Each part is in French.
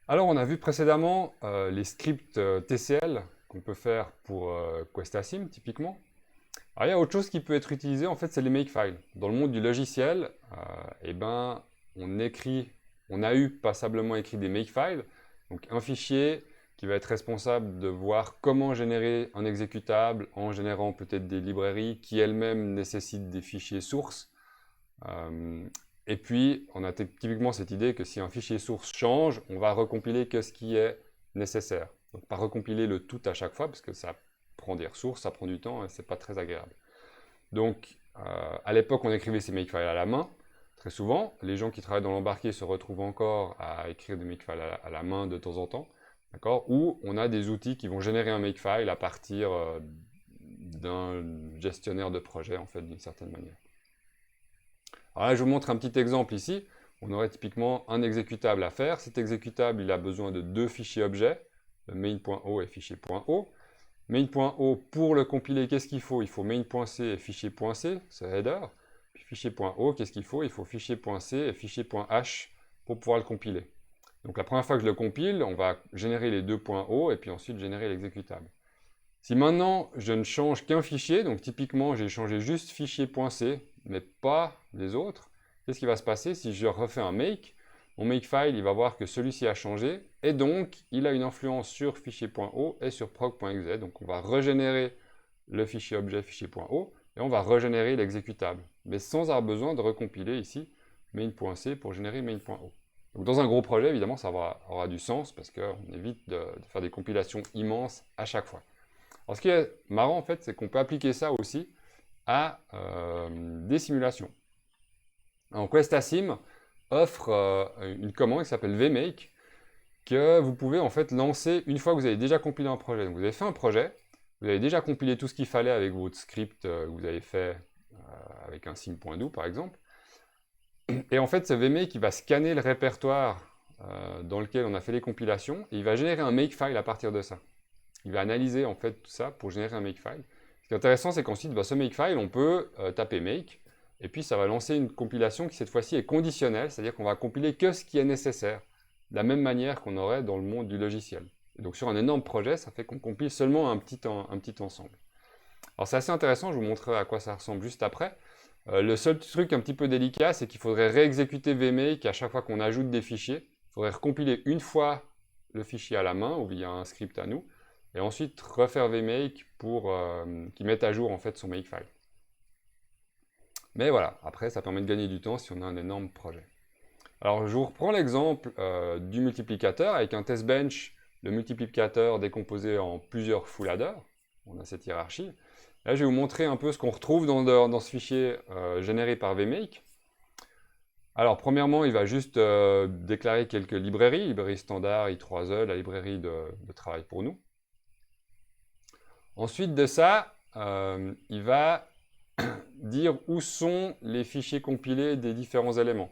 Alors, on a vu précédemment les scripts TCL qu'on peut faire pour QuestaSim, typiquement. Alors, il y a autre chose qui peut être utilisé, en fait, c'est les makefiles. Dans le monde du logiciel, eh ben, on écrit, on a eu passablement écrit des makefiles, donc un fichier qui va être responsable de voir comment générer un exécutable en générant peut-être des librairies qui elles-mêmes nécessitent des fichiers sources. Euh, et puis, on a typiquement cette idée que si un fichier source change, on va recompiler que ce qui est nécessaire. Donc, pas recompiler le tout à chaque fois, parce que ça prend des ressources, ça prend du temps, et c'est pas très agréable. Donc, à l'époque, on écrivait ces makefiles à la main. Très souvent, les gens qui travaillent dans l'embarqué se retrouvent encore à écrire des makefiles à la main de temps en temps. D'accord. Ou on a des outils qui vont générer un makefile à partir d'un gestionnaire de projet, en fait, d'une certaine manière. Alors là, je vous montre un petit exemple ici. On aurait typiquement un exécutable à faire. Cet exécutable, il a besoin de deux fichiers objets, le main.o et fichier.o. Main.o, pour le compiler, qu'est-ce qu'il faut? Il faut main.c et fichier.c, c'est header. Puis fichier.o, qu'est-ce qu'il faut? Il faut fichier.c et fichier.h pour pouvoir le compiler. Donc la première fois que je le compile, on va générer les deux .o et puis ensuite générer l'exécutable. Si maintenant je ne change qu'un fichier, donc typiquement j'ai changé juste fichier.c, mais pas les autres, qu'est-ce qui va se passer si je refais un make? Mon makefile, il va voir que celui-ci a changé, et donc il a une influence sur fichier.o et sur proc.exe. Donc on va régénérer le fichier objet fichier.o, et on va régénérer l'exécutable, mais sans avoir besoin de recompiler ici main.c pour générer main.o. Donc dans un gros projet, évidemment, ça aura du sens, parce qu'on évite de faire des compilations immenses à chaque fois. Alors, ce qui est marrant, en fait, c'est qu'on peut appliquer ça aussi à des simulations. Alors, QuestaSim offre une commande qui s'appelle vmake, que vous pouvez en fait lancer une fois que vous avez déjà compilé un projet. Donc, vous avez fait un projet, vous avez déjà compilé tout ce qu'il fallait avec votre script que vous avez fait avec un sim.do, par exemple. Et en fait, ce vmake, il va scanner le répertoire dans lequel on a fait les compilations, et il va générer un makefile à partir de ça. Il va analyser en fait tout ça pour générer un makefile. Ce qui est intéressant, c'est qu'ensuite, ce makefile, on peut taper make, et puis ça va lancer une compilation qui cette fois-ci est conditionnelle, c'est-à-dire qu'on va compiler que ce qui est nécessaire, de la même manière qu'on aurait dans le monde du logiciel. Et donc sur un énorme projet, ça fait qu'on compile seulement un petit ensemble. Alors c'est assez intéressant, je vous montrerai à quoi ça ressemble juste après. Le seul truc un petit peu délicat, c'est qu'il faudrait réexécuter vmake à chaque fois qu'on ajoute des fichiers. Il faudrait recompiler une fois le fichier à la main ou via un script à nous, et ensuite refaire vmake pour qu'il mette à jour en fait son makefile. Mais voilà, après ça permet de gagner du temps si on a un énorme projet. Alors je vous reprends l'exemple du multiplicateur avec un test bench, le multiplicateur décomposé en plusieurs full adders. On a cette hiérarchie. Là je vais vous montrer un peu ce qu'on retrouve dans ce fichier généré par vmake. Alors premièrement, il va juste déclarer quelques librairies standard, i3e, la librairie de travail pour nous. Ensuite de ça, il va dire où sont les fichiers compilés des différents éléments.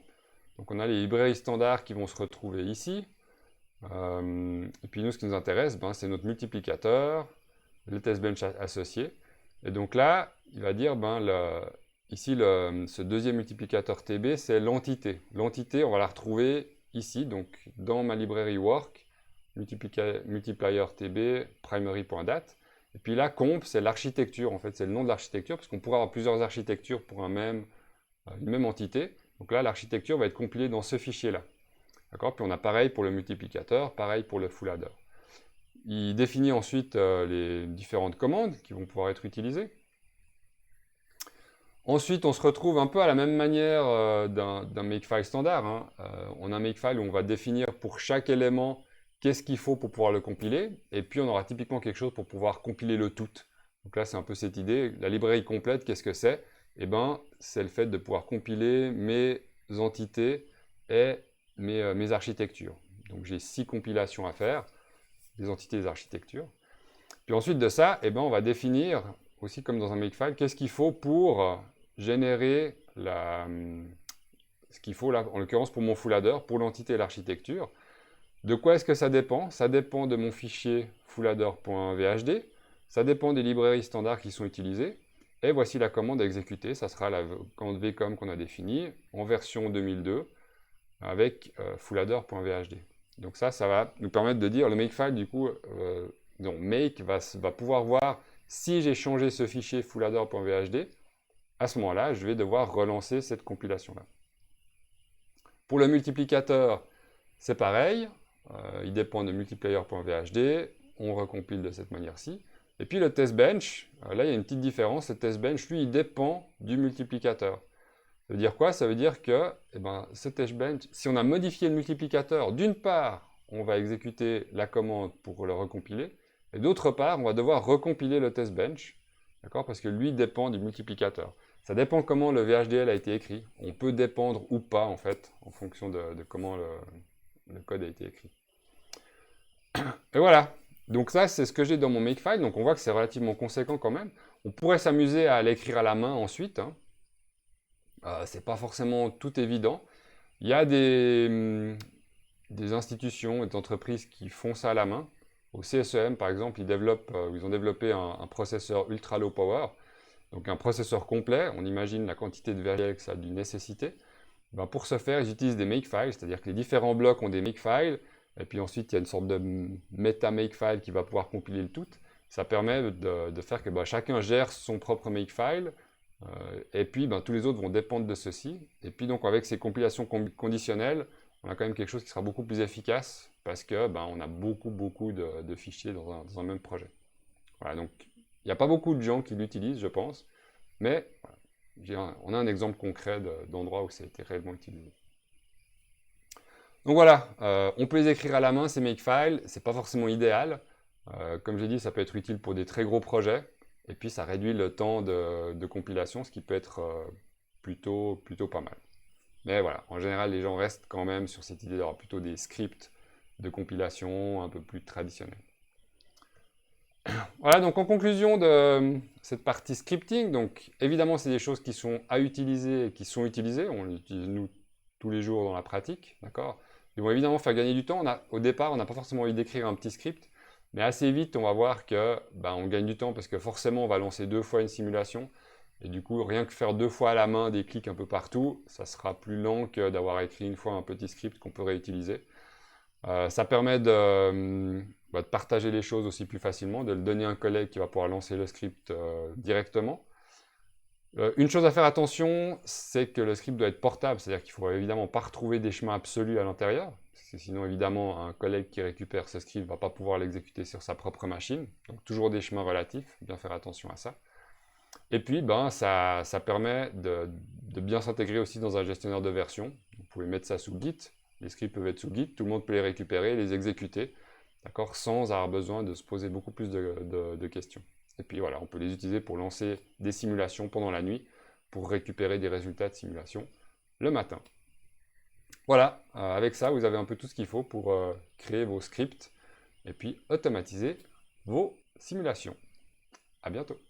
Donc on a les librairies standards qui vont se retrouver ici. Et puis nous, ce qui nous intéresse, c'est notre multiplicateur, le test bench associé. Et donc là, il va dire, ici, ce deuxième multiplicateur TB, c'est l'entité. L'entité, on va la retrouver ici, donc dans ma librairie work, multiplier TB, primary.date. Et puis là, comp, c'est l'architecture, en fait, c'est le nom de l'architecture, parce qu'on pourrait avoir plusieurs architectures pour une même entité. Donc là, l'architecture va être compilée dans ce fichier-là. D'accord. Puis on a pareil pour le multiplicateur, pareil pour le full adder. Il définit ensuite les différentes commandes qui vont pouvoir être utilisées. Ensuite, on se retrouve un peu à la même manière d'un makefile standard. On a un makefile où on va définir pour chaque élément qu'est-ce qu'il faut pour pouvoir le compiler, et puis on aura typiquement quelque chose pour pouvoir compiler le tout. Donc là, c'est un peu cette idée. La librairie complète, qu'est-ce que c'est? Eh bien, c'est le fait de pouvoir compiler mes entités et mes architectures. Donc j'ai 6 compilations à faire, des entités et des architectures. Puis ensuite de ça, on va définir, aussi comme dans un makefile, qu'est-ce qu'il faut pour générer ce qu'il faut, là, en l'occurrence pour mon full adder, pour l'entité et l'architecture. De quoi est-ce que ça dépend? Ça dépend de mon fichier fulladder.vhd, ça dépend des librairies standards qui sont utilisées, et voici la commande à exécuter, ça sera la commande vcom qu'on a définie, en version 2002, avec fulladder.vhd. Donc ça va nous permettre de dire, le makefile, du coup, donc make va pouvoir voir si j'ai changé ce fichier fulladder.vhd, à ce moment-là, je vais devoir relancer cette compilation-là. Pour le multiplicateur, c'est pareil, il dépend de multiplier.vhd, on recompile de cette manière-ci. Et puis le test bench, là il y a une petite différence, le test bench, lui, il dépend du multiplicateur. Ça veut dire quoi? Ça veut dire que ce test bench, si on a modifié le multiplicateur, d'une part, on va exécuter la commande pour le recompiler, et d'autre part, on va devoir recompiler le test bench, d'accord? Parce que lui dépend du multiplicateur. Ça dépend comment le VHDL a été écrit. On peut dépendre ou pas, en fait, en fonction de comment le code a été écrit. Et voilà. Donc ça, c'est ce que j'ai dans mon makefile. Donc on voit que c'est relativement conséquent quand même. On pourrait s'amuser à l'écrire à la main ensuite. Hein. C'est pas forcément tout évident. Il y a des institutions et des entreprises qui font ça à la main. Au CSEM, par exemple, ils ont développé un processeur ultra low power. Donc un processeur complet, on imagine la quantité de VHDL que ça a dû nécessiter. Pour ce faire, ils utilisent des makefiles, c'est-à-dire que les différents blocs ont des makefiles, et puis ensuite il y a une sorte de meta-makefile qui va pouvoir compiler le tout. Ça permet de faire que chacun gère son propre makefile, et puis tous les autres vont dépendre de ceci. Et puis donc avec ces compilations conditionnelles, on a quand même quelque chose qui sera beaucoup plus efficace, parce que on a beaucoup de fichiers dans un même projet. Voilà, donc il n'y a pas beaucoup de gens qui l'utilisent, je pense, mais voilà, on a un exemple concret d'endroit où ça a été réellement utilisé. Donc voilà, on peut les écrire à la main, ces makefiles, c'est pas forcément idéal. Comme j'ai dit, ça peut être utile pour des très gros projets, et puis ça réduit le temps de compilation, ce qui peut être plutôt pas mal. Mais voilà, en général, les gens restent quand même sur cette idée d'avoir plutôt des scripts de compilation un peu plus traditionnels. Voilà, donc en conclusion de cette partie scripting, donc évidemment c'est des choses qui sont à utiliser et qui sont utilisées, on les utilise nous tous les jours dans la pratique, d'accord? Ils vont évidemment faire gagner du temps, au départ on n'a pas forcément envie d'écrire un petit script, mais assez vite on va voir que on gagne du temps parce que forcément on va lancer 2 fois une simulation, et du coup rien que faire 2 fois à la main des clics un peu partout, ça sera plus lent que d'avoir écrit une fois un petit script qu'on peut réutiliser. Ça permet de partager les choses aussi plus facilement, de le donner à un collègue qui va pouvoir lancer le script directement. Une chose à faire attention, c'est que le script doit être portable, c'est-à-dire qu'il ne faut évidemment pas retrouver des chemins absolus à l'intérieur, parce que sinon évidemment un collègue qui récupère ce script ne va pas pouvoir l'exécuter sur sa propre machine, donc toujours des chemins relatifs, bien faire attention à ça. Et puis ça permet de bien s'intégrer aussi dans un gestionnaire de version, vous pouvez mettre ça sous Git, les scripts peuvent être sous Git, tout le monde peut les récupérer, les exécuter, d'accord, sans avoir besoin de se poser beaucoup plus de questions. Et puis voilà, on peut les utiliser pour lancer des simulations pendant la nuit, pour récupérer des résultats de simulation le matin. Voilà, avec ça, vous avez un peu tout ce qu'il faut pour créer vos scripts et puis automatiser vos simulations. À bientôt.